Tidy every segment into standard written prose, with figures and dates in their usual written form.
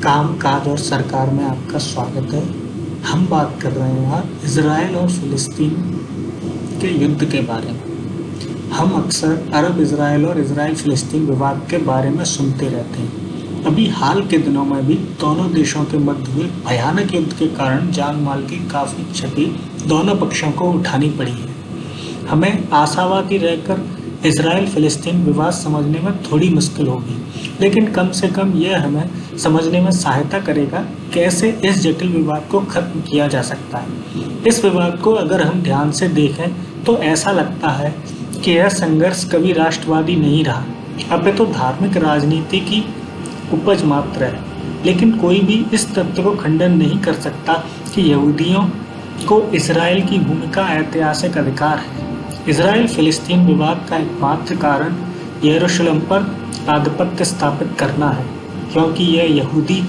काम काज और सरकार में आपका स्वागत है। हम बात कर रहे हैं आज इजराइल और फिलिस्तीन के युद्ध के बारे में। हम अक्सर अरब इजराइल और इजराइल फिलिस्तीन विवाद के बारे में सुनते रहते हैं। अभी हाल के दिनों में भी दोनों देशों के मध्य हुए भयानक युद्ध के कारण जान माल की काफ़ी क्षति दोनों पक्षों को उठानी पड़ी है। हमें आशावादी रहकर इजराइल फिलिस्तीन विवाद समझने में थोड़ी मुश्किल होगी, लेकिन कम से कम यह हमें समझने में सहायता करेगा कैसे इस जटिल विवाद को खत्म किया जा सकता है। इस विवाद को अगर हम ध्यान से देखें तो ऐसा लगता है कि यह संघर्ष कभी राष्ट्रवादी नहीं रहा, अपितु धार्मिक राजनीति की उपज मात्र है। लेकिन कोई भी इस तथ्य को खंडन नहीं कर सकता कि यहूदियों को इजराइल की भूमि का ऐतिहासिक अधिकार है। इजराइल फिलिस्तीन विवाद का एकमात्र कारण यरूशलेम पर आधिपत्य स्थापित करना है, क्योंकि यह यहूदी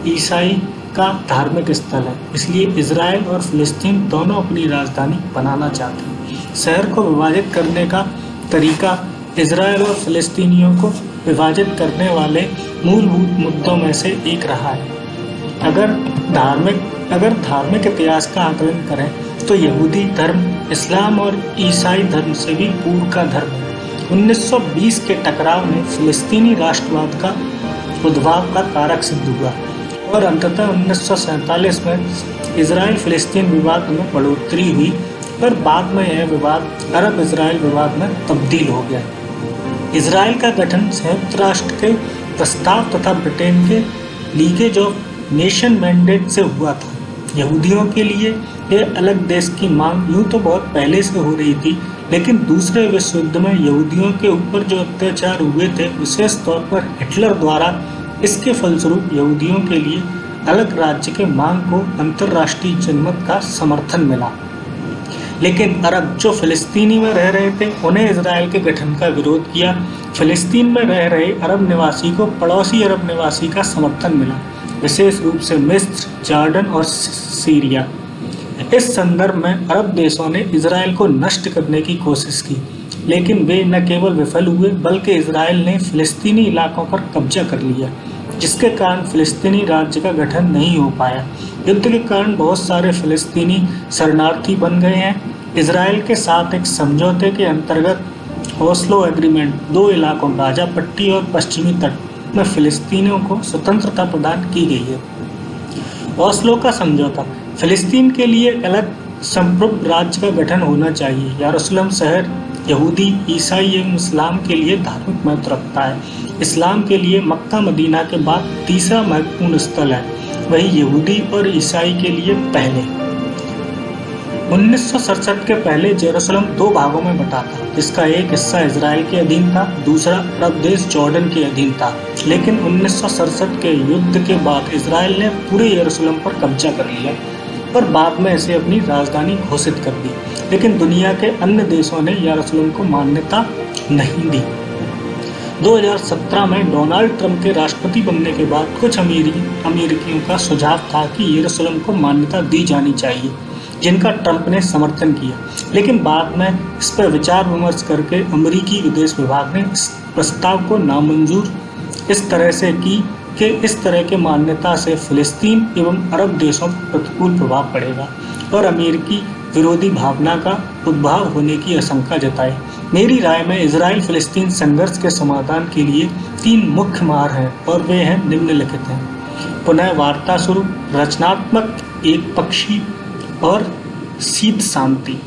ईसाई का धार्मिक स्थल है। इसलिए इजराइल और फिलिस्तीन दोनों अपनी राजधानी बनाना चाहते हैं। शहर को विभाजित करने का तरीका इजराइल और फिलिस्तीनियों को विभाजित करने वाले मूलभूत मुद्दों में से एक रहा है। अगर धार्मिक इतिहास का आकलन करें तो यहूदी धर्म इस्लाम और ईसाई धर्म से भी पूर्व का धर्म है। 1920 के टकराव में फिलिस्तीनी राष्ट्रवाद का उद्भव का कारक सिद्ध हुआ और अंततः 1947 में इजराइल फिलिस्तीन विवाद में बढ़ोतरी हुई, पर बाद में यह विवाद अरब इजराइल विवाद में तब्दील हो गया। इजराइल का गठन संयुक्त राष्ट्र के प्रस्ताव तथा ब्रिटेन के लीगेज ऑफ नेशन मैंडेट से हुआ था। यहूदियों के लिए यह अलग देश की मांग यूं तो बहुत पहले से हो रही थी, लेकिन दूसरे विश्व युद्ध में यहूदियों के ऊपर जो अत्याचार हुए थे, विशेष तौर पर हिटलर द्वारा, इसके फलस्वरूप यहूदियों के लिए अलग राज्य के मांग को अंतर्राष्ट्रीय जनमत का समर्थन मिला। लेकिन अरब जो फिलिस्तीनी में रह रहे थे, उन्हें इजराइल के गठन का विरोध किया। फिलिस्तीन में रह रहे अरब निवासी को पड़ोसी अरब निवासी का समर्थन मिला, विशेष रूप से मिस्र, जॉर्डन और सीरिया। इस संदर्भ में अरब देशों ने इजराइल को नष्ट करने की कोशिश की, लेकिन वे न केवल विफल हुए बल्कि इजराइल ने फिलिस्तीनी इलाकों पर कब्जा कर लिया, जिसके कारण फिलिस्तीनी राज्य का गठन नहीं हो पाया। युद्ध के कारण बहुत सारे फिलिस्तीनी शरणार्थी बन गए हैं। इजराइल के साथ एक समझौते के अंतर्गत ओस्लो एग्रीमेंट, दो इलाकों गाजा पट्टी और पश्चिमी तट में फिलिस्तीनियों को स्वतंत्रता प्रदान की गई है। ओस्लो का समझौता फिलिस्तीन के लिए अलग संप्रभु राज्य का गठन होना चाहिए। यरूशलेम शहर यहूदी, ईसाई एवं इस्लाम के लिए धार्मिक महत्व रखता है। इस्लाम के लिए मक्का मदीना के बाद तीसरा महत्वपूर्ण स्थल है, वही यहूदी और ईसाई के लिए पहले। 1967 के पहले यरूशलेम दो भागों में बटा था, जिसका एक हिस्सा इजराइल के अधीन था, दूसरा अरब देश जॉर्डन के अधीन था। लेकिन 1967 के युद्ध के बाद इजराइल ने पूरे यरूशलेम पर कब्जा कर लिया और बाद में इसे अपनी राजधानी घोषित कर दी। लेकिन दुनिया के अन्य देशों ने यरूशलेम को मान्यता नहीं दी। 2017 में डोनाल्ड ट्रंप के राष्ट्रपति बनने के बाद कुछ अमेरिकियों का सुझाव था कि यरूशलेम को मान्यता दी जानी चाहिए, जिनका ट्रंप ने समर्थन किया। लेकिन बाद में इस पर विचार विमर्श करके अमेरिकी विदेश विभाग ने इस प्रस्ताव को नामंजूर इस तरह से की कि इस तरह के मान्यता से फिलिस्तीन एवं अरब देशों पर प्रतिकूल प्रभाव पड़ेगा और अमेरिकी विरोधी भावना का उद्भव होने की आशंका जताई। मेरी राय में इजराइल फिलिस्तीन संघर्ष के समाधान के लिए तीन मुख्य मार्ग हैं और वे हैं निम्नलिखित हैं: पुनः वार्ता शुरू, रचनात्मक एक पक्षी और शीत शांति।